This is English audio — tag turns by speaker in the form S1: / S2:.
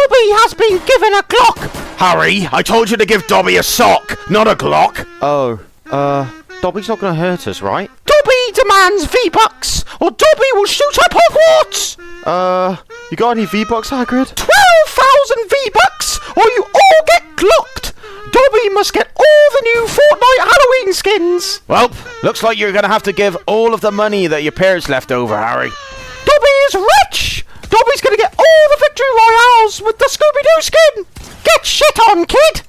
S1: Dobby has been given a Glock.
S2: Harry, I told you to give Dobby a sock, not a Glock.
S3: Oh, Dobby's not gonna hurt us, right?
S1: Dobby demands V-Bucks, or Dobby will shoot up Hogwarts.
S3: You got any V-Bucks, Hagrid?
S1: 12,000 V-Bucks, or you all get Glocked. Dobby must get all the new Fortnite Halloween skins.
S2: Well, looks like you're gonna have to give all of the money that your parents left over, Harry.
S1: Dobby is rich. Dobby's gonna get all the victory royales with the Scooby-Doo skin. Get shit on, kid.